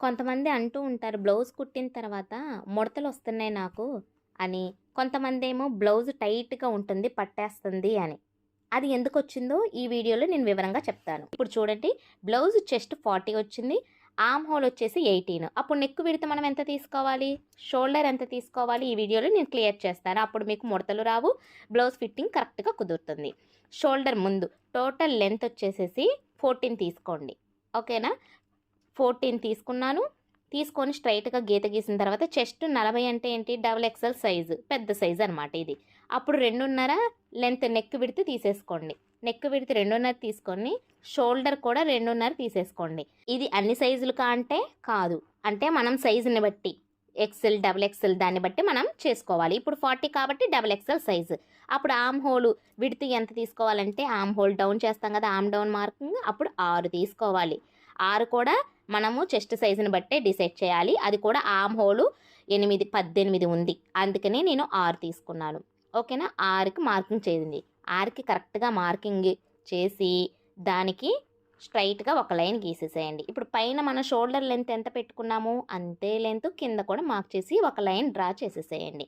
కొంతమంది అంటూ ఉంటారు బ్లౌజ్ కుట్టిన తర్వాత ముడతలు వస్తున్నాయి నాకు అని. కొంతమంది ఏమో బ్లౌజ్ టైట్గా ఉంటుంది పట్టేస్తుంది అని. అది ఎందుకు వచ్చిందో ఈ వీడియోలో నేను వివరంగా చెప్తాను. ఇప్పుడు చూడండి, బ్లౌజ్ చెస్ట్ 40 వచ్చింది, ఆర్మ్ హోల్ వచ్చేసి 18. అప్పుడు నెక్ విడత మనం ఎంత తీసుకోవాలి, షోల్డర్ ఎంత తీసుకోవాలి, ఈ వీడియోలో నేను క్లియర్ చేస్తాను. అప్పుడు మీకు ముడతలు రావు, బ్లౌజ్ ఫిట్టింగ్ కరెక్ట్గా కుదురుతుంది. షోల్డర్ ముందు టోటల్ లెంత్ వచ్చేసేసి 14 తీసుకోండి, ఓకేనా. 14 తీసుకున్నాను. తీసుకొని స్ట్రైట్గా గీత గీసిన తర్వాత చెస్ట్ 40 అంటే ఏంటి, XXL సైజు, పెద్ద సైజు అనమాట ఇది. అప్పుడు 2.5 లెంత్ నెక్ విడితే తీసేసుకోండి. నెక్ విడితే 2.5 తీసుకొని షోల్డర్ కూడా 2.5 తీసేసుకోండి. ఇది అన్ని సైజులుగా అంటే కాదు, అంటే మనం సైజుని బట్టి XL XXL దాన్ని బట్టి మనం చేసుకోవాలి. ఇప్పుడు 40 కాబట్టి XXL సైజు. అప్పుడు ఆర్మ్ హోల్ విడితే ఎంత తీసుకోవాలంటే, ఆర్మ్ హోల్ డౌన్ చేస్తాం కదా, ఆర్మ్ డౌన్ మార్కింగ్, అప్పుడు 6 తీసుకోవాలి. 6 కూడా మనము చెస్ట్ సైజుని బట్టే డిసైడ్ చేయాలి. అది కూడా ఆర్మ్ హోలు 8, 18 ఉంది, అందుకని నేను 6 తీసుకున్నాను, ఓకేనా. 6కి మార్కింగ్ చేయండి. 6కి కరెక్ట్గా మార్కింగ్ చేసి దానికి స్ట్రైట్గా ఒక లైన్ గీసేసేయండి. ఇప్పుడు పైన మన షోల్డర్ లెంత్ ఎంత పెట్టుకున్నాము అంతే లెంత్ కింద కూడా మార్క్ చేసి ఒక లైన్ డ్రా చేసేసేయండి.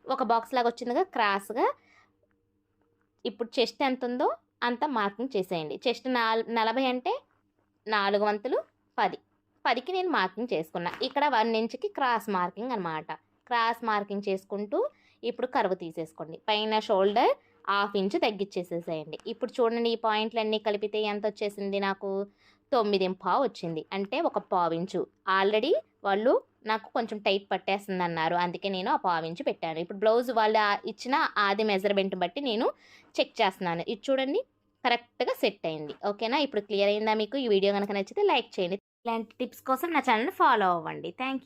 ఒక బాక్స్ లాగా వచ్చిందిగా క్రాస్గా. ఇప్పుడు చెస్ట్ ఎంత ఉందో అంత మార్కింగ్ చేసేయండి. చెస్ట్ 40 అంటే 4 వంతులు 10. 10కి నేను మార్కింగ్ చేసుకున్నా. ఇక్కడ 1 ఇంచ్కి క్రాస్ మార్కింగ్ అనమాట. క్రాస్ మార్కింగ్ చేసుకుంటూ ఇప్పుడు కర్వ్ తీసేసుకోండి. పైన షోల్డర్ 1/2 ఇంచు తగ్గించేసేసేయండి. ఇప్పుడు చూడండి, ఈ పాయింట్లన్నీ కలిపితే ఎంత వచ్చేసింది నాకు, 9.5 వచ్చింది. అంటే ఒక 1/2 ఇంచు. ఆల్రెడీ వాళ్ళు నాకు కొంచెం టైట్ పట్టేస్తుంది అన్నారు, అందుకే నేను ఆ 1/2 ఇంచు పెట్టాను. ఇప్పుడు బ్లౌజ్ వాళ్ళు ఇచ్చిన ఆది మెజర్మెంట్ బట్టి నేను చెక్ చేస్తున్నాను. ఇది చూడండి, కరెక్ట్గా సెట్ అయింది, ఓకేనా. ఇప్పుడు క్లియర్ అయిందా మీకు? ఈ వీడియో కనుక నచ్చితే లైక్ చేయండి. ఇలాంటి టిప్స్ కోసం నా ఛానల్ని ఫాలో అవ్వండి. Thank you.